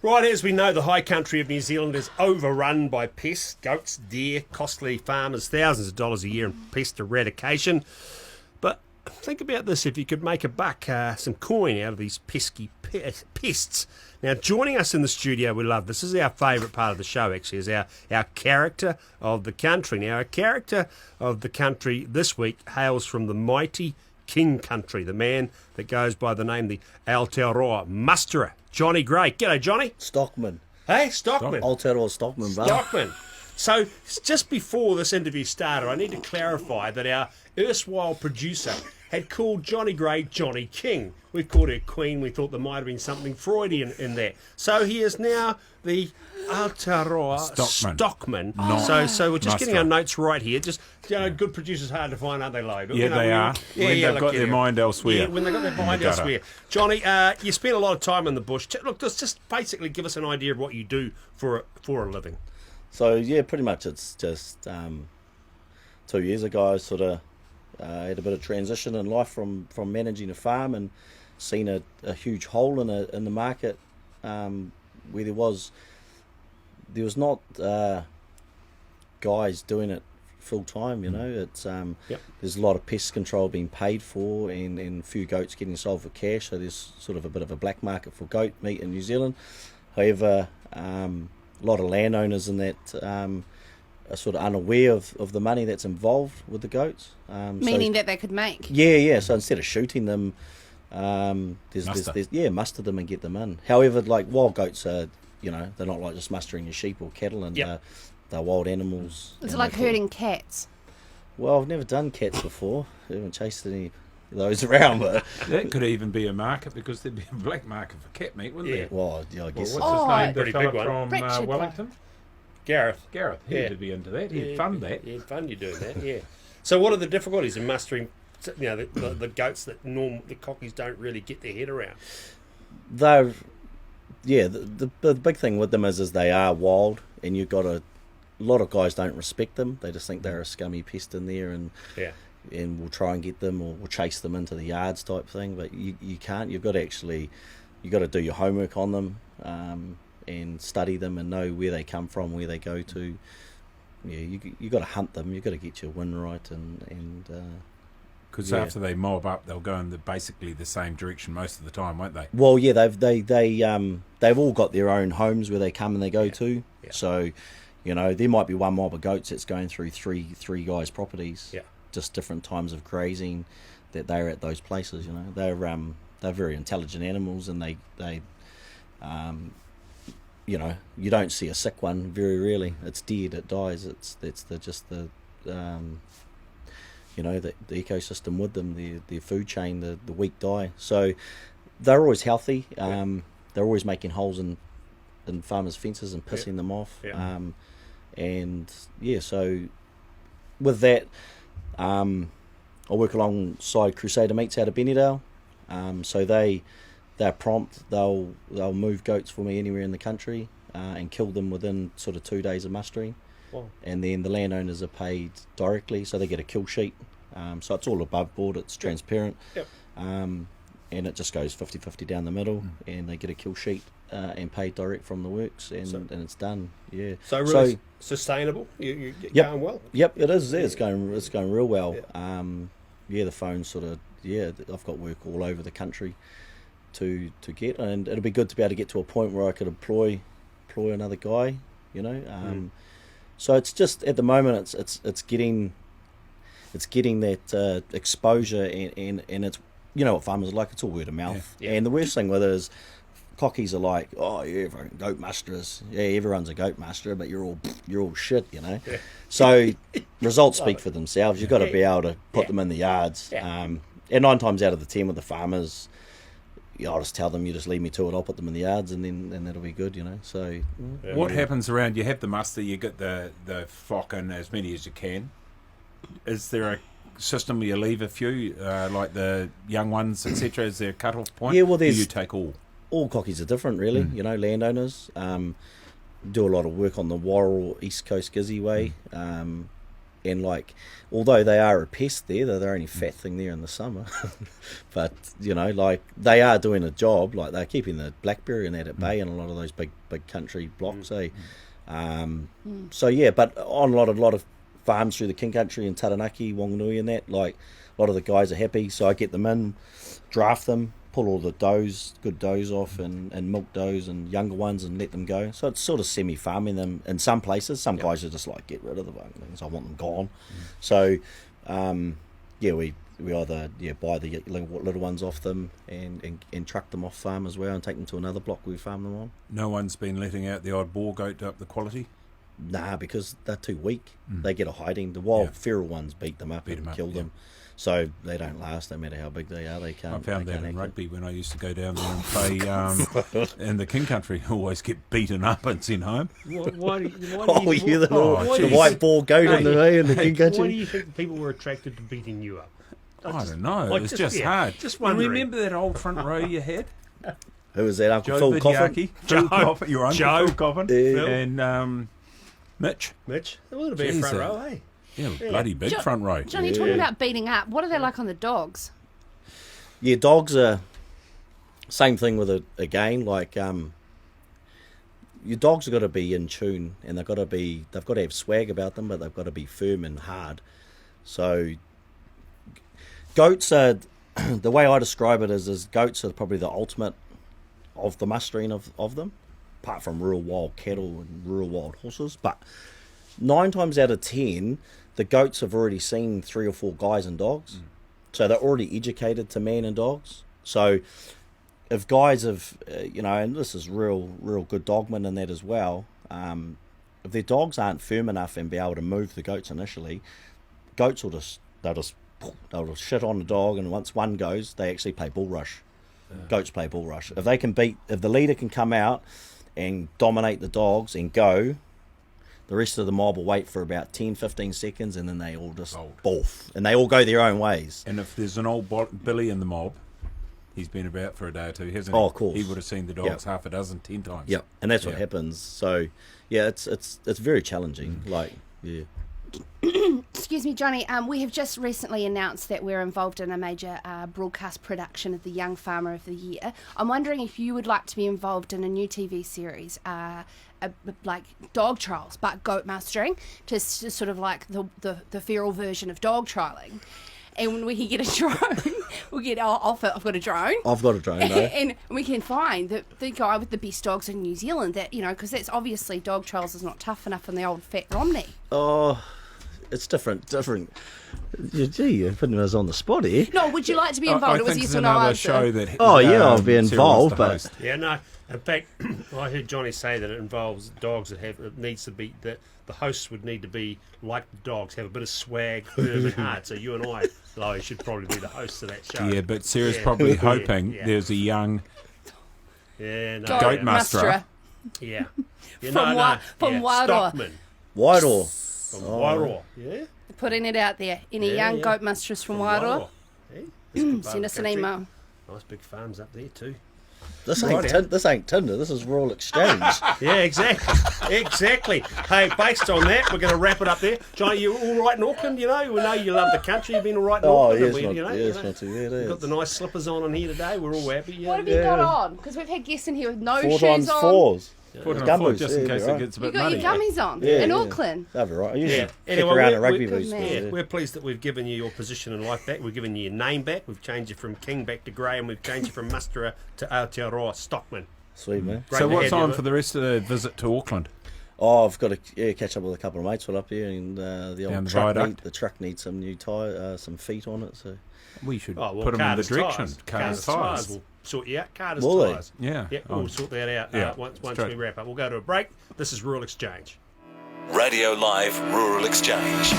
Right, as we know, the high country of New Zealand is overrun by pests, goats, deer, costly farmers, thousands of dollars a year in pest eradication. But think about this, if you could make a buck, some coin out of these pesky pests. Now, joining us in the studio, we love, this is our favourite part of the show actually, is our character of the country. Now, our character of the country this week hails from the mighty King Country, the man that goes by the name the Aotearoa Musterer, Johnny Gray. G'day, Johnny. Stockman. Hey, Stockman. Aotearoa Stockman, bro. Stockman. So, just before this interview started, I need to clarify that our erstwhile producer had called Johnny Gray Johnny King. We called her Queen. We thought there might have been something Freudian in there. So he is now the Aotearoa Stockman. So we're just getting our notes right here. Just, good producers hard to find, aren't they, Lowe? Yeah, they are. When they've got their mind elsewhere. Yeah, when they've got their mind elsewhere. Johnny, you spent a lot of time in the bush. Look, just basically give us an idea of what you do for a living. So, yeah, pretty much it's just 2 years ago I sort of had a bit of transition in life from managing a farm and seen a huge hole in the market where there was not guys doing it full time, it's there's a lot of pest control being paid for and a few goats getting sold for cash, so there's sort of a bit of a black market for goat meat in New Zealand. However, a lot of landowners in that are sort of unaware of the money that's involved with the goats. Meaning that they could make. Yeah. So instead of shooting them, muster them and get them in. However, like wild goats are, they're not like just mustering your sheep or cattle, and they're wild animals. It's like herding cats. Well, I've never done cats before. I haven't chased any of those around, but that could even be a market, because there'd be a black market for cat meat, wouldn't there? Well, yeah, I guess. What's his name? The pretty fella big one. from Wellington. Gareth. He'd be into that. He'd fund that. He'd fund you doing that. Yeah. So, what are the difficulties in mustering? The goats that the cockies don't really get their head around. The big thing with them is they are wild, and you've got a lot of guys don't respect them. They just think they're a scummy pest in there, and we'll try and get them, or we'll chase them into the yards type thing. But you can't. You've got to do your homework on them, and study them and know where they come from, where they go to. Yeah, you got to hunt them. You got to get your wind right, and because after they mob up, they'll go in basically the same direction most of the time, won't they? Well, yeah, they've all got their own homes where they come and they go to. Yeah. So, there might be one mob of goats that's going through three guys' properties. Yeah. Just different times of grazing that they're at those places. They're very intelligent animals, and they you don't see a sick one very rarely. It's dead, it dies. The ecosystem with them, their food chain, the weak die. So they're always healthy. They're always making holes in farmers' fences and pissing them off. So with that, I work alongside Crusader Meats out of Benidale. So they're prompt. They'll move goats for me anywhere in the country and kill them within sort of 2 days of mustering. Wow. And then the landowners are paid directly, so they get a kill sheet. So it's all above board, it's transparent. Yep. And it just goes 50-50 down the middle, and they get a kill sheet and paid direct from the works, and it's done. Yeah. So really sustainable. You're going well. Yep, it is. It's going real well. The phone's sort of I've got work all over the country to get, and it'll be good to be able to get to a point where I could employ another guy. So it's just at the moment it's getting that exposure, and it's what farmers are like. It's all word of mouth. Yeah. And the worst thing with it is cockies are like, oh yeah, goat musterers. Yeah, everyone's a goat musterer, but you're all shit. Yeah. So results speak for themselves. You've got to be able to put them in the yards. Yeah. And 9 times out of the 10 with the farmers, I'll just tell them, you just leave me to it, I'll put them in the yards, and then that'll be good, So what happens around, you have the muster, you get the flock in as many as you can. Is there a system where you leave a few, like the young ones, etc.? Is there a cut-off point? Yeah, well, do you take all? All cockies are different, really. Landowners do a lot of work on the Warrell East Coast Gizzy way. And like, although they are a pest there, they're the only fat thing there in the summer. But like they are doing a job. Like they're keeping the blackberry and that at bay in a lot of those big country blocks. So yeah, but on a lot of farms through the King Country and Taranaki, Wanganui and that, like a lot of the guys are happy. So I get them in, draft them, pull all the good does off and milk does and younger ones and let them go. So it's sort of semi-farming them in some places. Some guys are just like, get rid of the fucking things, I want them gone. So we either buy the little ones off them and truck them off farm as well and take them to another block we farm them on. No one's been letting out the odd boar goat to up the quality? Nah, because they're too weak. They get a hiding. The wild feral ones beat them up and kill them. So they don't last no matter how big they are. They can't. I found that in rugby when I used to go down there and play in the King Country. Always get beaten up and sent home. Why do you the white boar goat in the King Country. Why do you think people were attracted to beating you up? I don't know. It's just hard. Just You wondering. remember that old front row you had? Who was that? Uncle Joe Phil Coffin? Vidyaki? Joe. Coffin, your uncle Joe. Phil Coffin. Yeah. And Mitch. Mitch, a little bit of front row, eh? Yeah, bloody big front row. Johnny, talking about beating up, what are they like on the dogs? Yeah, dogs are same thing with again. Like your dogs have got to be in tune, and they've got to have swag about them, but they've got to be firm and hard. So goats are the way I describe it is goats are probably the ultimate of the mustering of them, apart from real wild cattle and real wild horses. But 9 times out of 10, the goats have already seen 3 or 4 guys and dogs. So they're already educated to man and dogs. So if guys have, and this is real good dogmen and that as well, if their dogs aren't firm enough and be able to move the goats initially, goats will they'll just shit on the dog, and once one goes, they actually play bull rush. Goats play bull rush. If the leader can come out and dominate the dogs and go, the rest of the mob will wait for about 10-15 seconds, and then they all just boff, and they all go their own ways. And if there's an old Billy in the mob, he's been about for a day or two, hasn't he? Oh, of course. He would have seen the dogs half a dozen, 10 times. Yep, and that's what happens. So, yeah, it's very challenging. Excuse me, Johnny. We have just recently announced that we're involved in a major broadcast production of the Young Farmer of the Year. I'm wondering if you would like to be involved in a new TV series, like dog trials, but goat mustering, just sort of like the feral version of dog trialing. And when we can get a drone, I've got a drone. I've got a drone, though. And we can find the guy with the best dogs in New Zealand that, because that's obviously dog trials is not tough enough in the old fat Romney. Oh, it's different. Gee, you're putting us on the spot here. No, would you like to be involved? It was yes or no answer. Show that, I'll be involved, but... Yeah, no. In fact, I heard Johnny say that it involves dogs it needs to be, that the hosts would need to be like the dogs, have a bit of swag, firm and hard. So you and I, Lois, should probably be the hosts of that show. Yeah, but Sarah's probably hoping there's a young goat musterer. Yeah. From Wairoa. Stockman. Wairoa. From Wairoa. Yeah. Putting it out there. Any young goat musterers from Wairoa? Yeah. Send us an email. Nice big farms up there too. This ain't Tinder. This is Royal Exchange. Yeah, exactly. Hey, based on that, we're going to wrap it up there. Johnny, you all right in Auckland? We know you love the country. You've been all right in Auckland. It's not too bad. We've got the nice slippers on here today. We're all happy. Yeah. What have you got on? Because we've had guests in here with no 4 shoes times on. 4s. Gumboots, just in case it gets a You bit got muddy. your gummies on in Auckland. That'd be right. I usually kick Anyway, around a rugby boots. We're pleased that we've given you your position in life back. We've given you your name back. We've changed you from King back to Grey, and we've changed you from Musterer to Aotearoa Stockman. Sweet, man. Great So to what's have you, on for the rest of the visit to Auckland? Oh, I've got to catch up with a couple of mates up here, and the Down old the truck. viaduct. The truck needs some new tyre, some feet on it. So We should Oh, well, put them in the Carter's direction. Tyres. Carter's Tyres Tyres. will sort you out. Carter's Will they? Tyres. Yeah. Yeah, we'll sort that out once straight. we wrap up. We'll go to a break. This is Rural Exchange. Radio Live Rural Exchange.